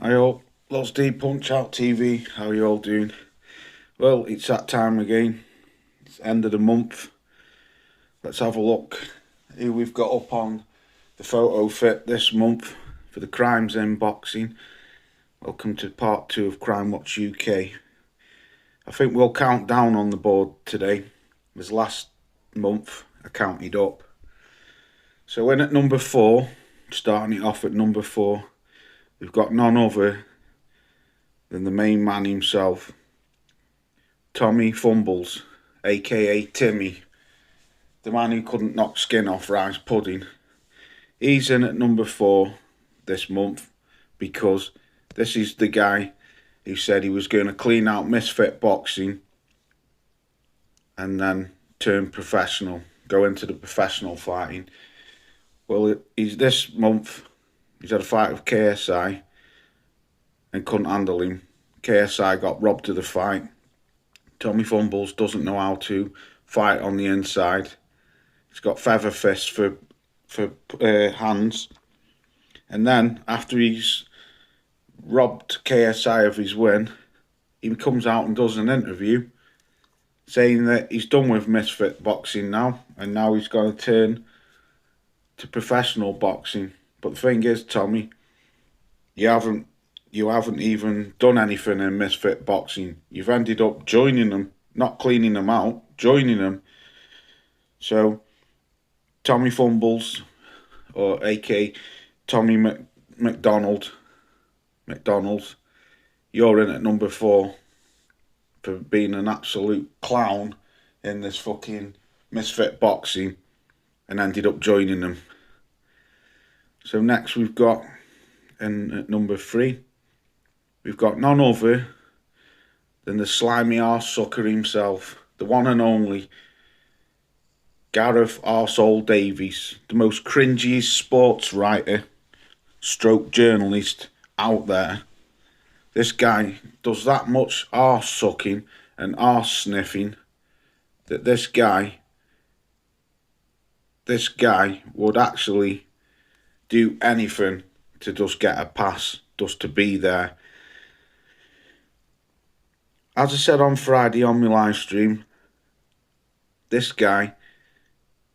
Hi all, Loves D Punch Out TV. How you all doing? Well, it's that time again. It's end of the month. Let's have a look who we've got up on the photo fit this month for the Crimes in Boxing. Welcome to part 2 of Crime Watch UK. I think we'll count down on the board today, as last month I counted up. So in at number 4, starting it off at number 4, we've got none other than the main man himself, Tommy Fumbles, aka Timmy, the man who couldn't knock skin off rice pudding. He's in at number 4 this month because this is the guy who said he was going to clean out misfit boxing and then turn professional, go into the professional fighting. Well, he's this month, he's had a fight with KSI and couldn't handle him. KSI got robbed of the fight. Tommy Fumbles doesn't know how to fight on the inside. He's got feather fists for hands. And then, after he's robbed KSI of his win, he comes out and does an interview saying that he's done with misfit boxing now, and now he's going to turn to professional boxing. But the thing is, Tommy, you haven't even done anything in misfit boxing. You've ended up joining them, not cleaning them out, joining them. So, Tommy Fumbles, or aka Tommy McDonald's, you're in at number 4 for being an absolute clown in this fucking misfit boxing and ended up joining them. So next we've got, in at number 3, we've got none other than the slimy arse sucker himself, the one and only Gareth A. Davies, the most cringiest sports writer stroke journalist out there. This guy does that much arse sucking and arse sniffing that this guy would actually do anything to just get a pass, just to be there. As I said on Friday on my live stream, this guy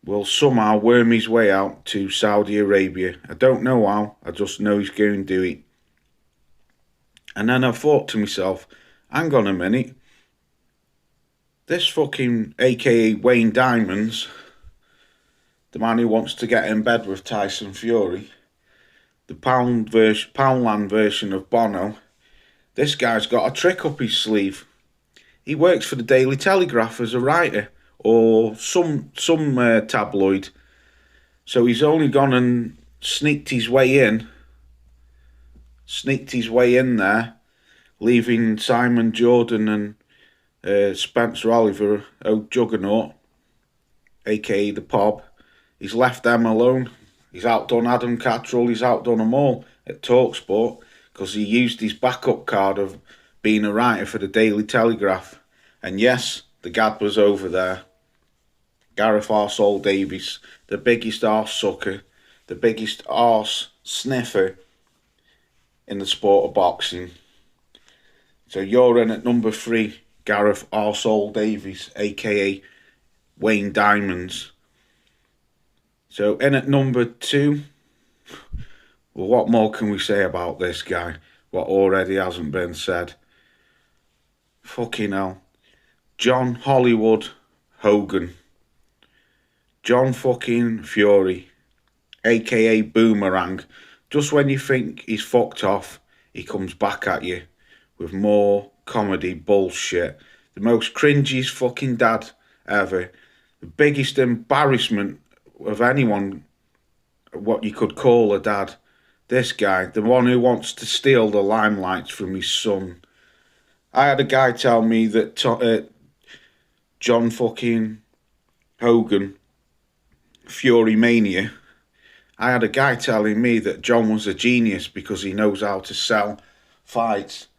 will somehow worm his way out to Saudi Arabia. I don't know how, I just know he's going to do it. And then I thought to myself, hang on a minute, this fucking aka Wayne Diamonds, the man who wants to get in bed with Tyson Fury, the Poundland version of Bono, this guy's got a trick up his sleeve. He works for the Daily Telegraph as a writer, or some tabloid. So he's only gone and sneaked his way in there, leaving Simon Jordan and Spencer Oliver, Juggernaut, aka the Pob. He's left them alone. He's outdone Adam Cattrall, he's outdone them all at TalkSport because he used his backup card of being a writer for the Daily Telegraph. And yes, the gad was over there. Gareth Arsehole Davies, the biggest arse sucker, the biggest arse sniffer in the sport of boxing. So you're in at number 3, Gareth Arsehole Davies, aka Wayne Diamonds. So in at number 2, well, what more can we say about this guy? What already hasn't been said? Fucking hell. John Hollywood Hogan. John fucking Fury, aka Boomerang. Just when you think he's fucked off, he comes back at you with more comedy bullshit. The most cringiest fucking dad ever. The biggest embarrassment of anyone, what you could call a dad. This guy, the one who wants to steal the limelight from his son. I had a guy tell me that John fucking Hogan, Fury Mania, I had a guy telling me that John was a genius because he knows how to sell fights.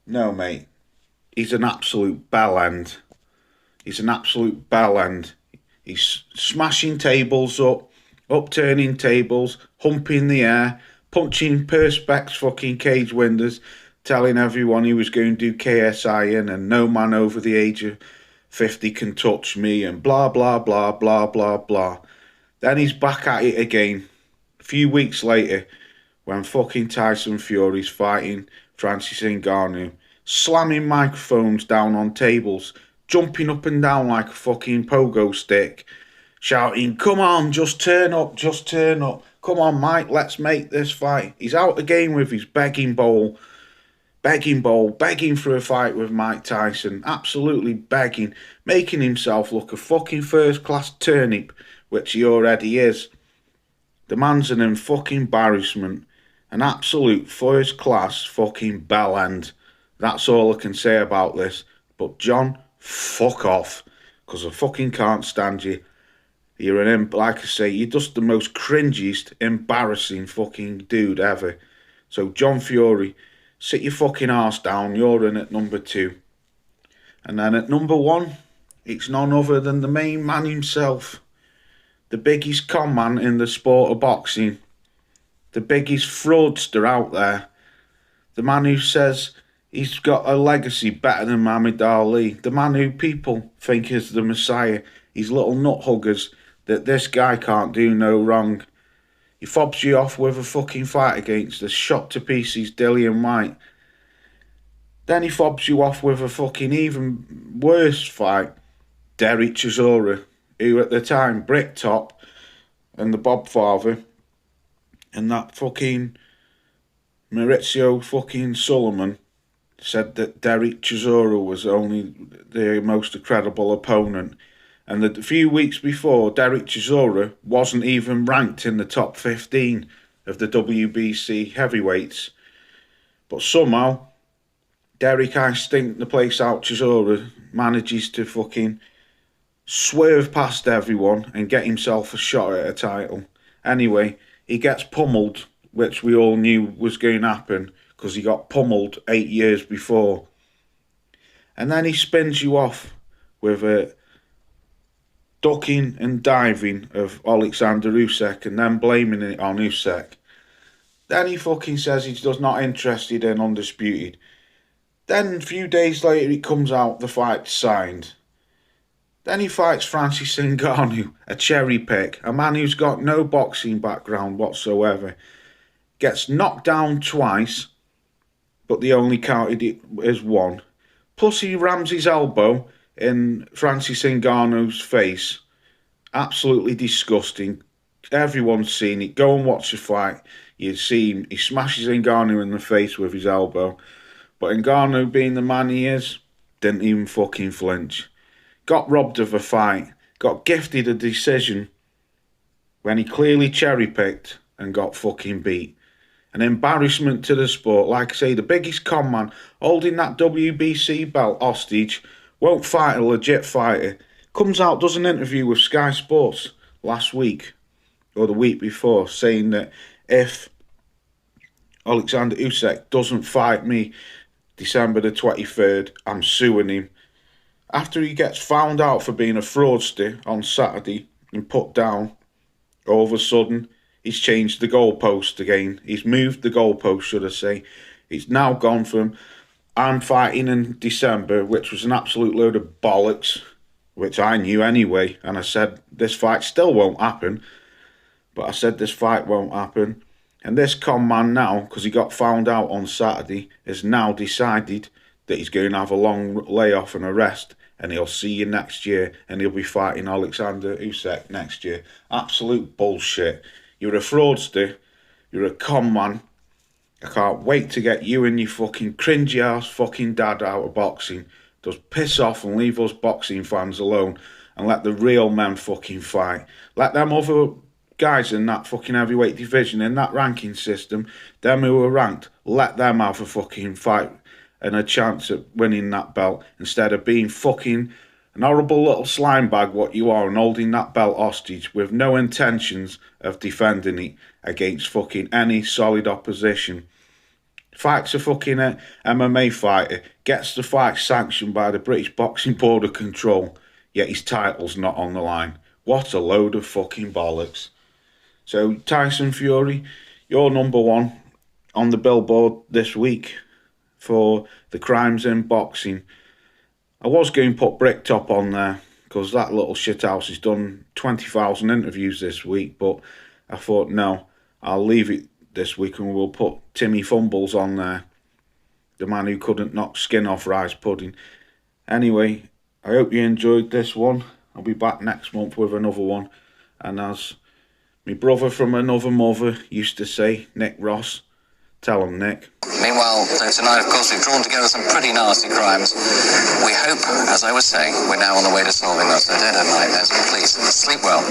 No, mate. He's an absolute bellend. He's smashing tables up, upturning tables, humping the air, punching perspex fucking cage windows, telling everyone he was going to do KSI in and no man over the age of 50 can touch me and blah, blah, blah, blah, blah, blah. Then he's back at it again a few weeks later when fucking Tyson Fury's fighting Francis Ngannou, slamming microphones down on tables, jumping up and down like a fucking pogo stick, shouting, "Come on, just turn up, just turn up. Come on, Mike, let's make this fight." He's out again with his begging bowl, begging for a fight with Mike Tyson, absolutely begging, making himself look a fucking first-class turnip, which he already is. The man's an fucking embarrassment, an absolute first-class fucking bellend. That's all I can say about this. But John, fuck off, because I fucking can't stand you. You're like I say, you're just the most cringiest, embarrassing fucking dude ever. So John Fury, sit your fucking arse down, you're in at number 2. And then at number 1, it's none other than the main man himself. The biggest con man in the sport of boxing. The biggest fraudster out there. The man who says he's got a legacy better than Muhammad Ali. The man who people think is the Messiah. He's little nut huggers that this guy can't do no wrong. He fobs you off with a fucking fight against the shot to pieces Dillian White. Then he fobs you off with a fucking even worse fight, Derek Chisora, who at the time Bricktop and the Bob Father and that fucking Maurizio fucking Sullivan said that Derek Chisora was only the most credible opponent. And that a few weeks before, Derek Chisora wasn't even ranked in the top 15 of the WBC heavyweights. But somehow, Derek, I stink the place out, Chisora manages to fucking swerve past everyone and get himself a shot at a title. Anyway, he gets pummeled, which we all knew was going to happen because he got pummeled 8 years before. And then he spins you off with a ducking and diving of Alexander Usyk and then blaming it on Usyk. Then he fucking says he's just not interested in Undisputed. Then a few days later it comes out the fight's signed. Then he fights Francis Ngannou, a cherry pick, a man who's got no boxing background whatsoever. Gets knocked down twice, but they only counted it as one. Plus he rams his elbow in Francis Ngannou's face. Absolutely disgusting. Everyone's seen it. Go and watch the fight. You see him. He smashes Ngannou in the face with his elbow. But Ngannou, being the man he is, didn't even fucking flinch. Got robbed of a fight. Got gifted a decision when he clearly cherry-picked and got fucking beat. An embarrassment to the sport. Like I say, the biggest con man holding that WBC belt hostage, won't fight a legit fighter. Comes out, does an interview with Sky Sports last week, or the week before, saying that if Alexander Usyk doesn't fight me December the 23rd, I'm suing him. After he gets found out for being a fraudster on Saturday and put down, all of a sudden, he's changed the goalpost again. He's moved the goalpost, should I say. He's now gone from I'm fighting in December, which was an absolute load of bollocks, which I knew anyway, and I said this fight still won't happen, but I said this fight won't happen. And this con man now, because he got found out on Saturday, has now decided that he's going to have a long layoff and a rest, and he'll see you next year, and he'll be fighting Alexander Usyk next year. Absolute bullshit. You're a fraudster. You're a con man. I can't wait to get you and your fucking cringy ass fucking dad out of boxing. Just piss off and leave us boxing fans alone and let the real men fucking fight. Let them other guys in that fucking heavyweight division, in that ranking system, them who are ranked, let them have a fucking fight and a chance at winning that belt instead of being fucking an horrible little slime bag what you are and holding that belt hostage with no intentions of defending it against fucking any solid opposition. Fights a fucking MMA fighter, gets the fight sanctioned by the British Boxing Board of Control, yet his title's not on the line. What a load of fucking bollocks. So Tyson Fury, You're number one on the billboard this week for the crimes in boxing. I was going to put Bricktop on there because that little shithouse has done 20,000 interviews this week, but I thought no, I'll leave it this week and we'll put Timmy Fumbles on there, the man who couldn't knock skin off rice pudding. Anyway, I hope you enjoyed this one. I'll be back next month with another one. And as my brother from another mother used to say, Nick Ross, tell him, Nick. Meanwhile, tonight, of course, we've drawn together some pretty nasty crimes. We hope, as I was saying, we're now on the way to solving those. So don't have nightmares. Please, sleep well.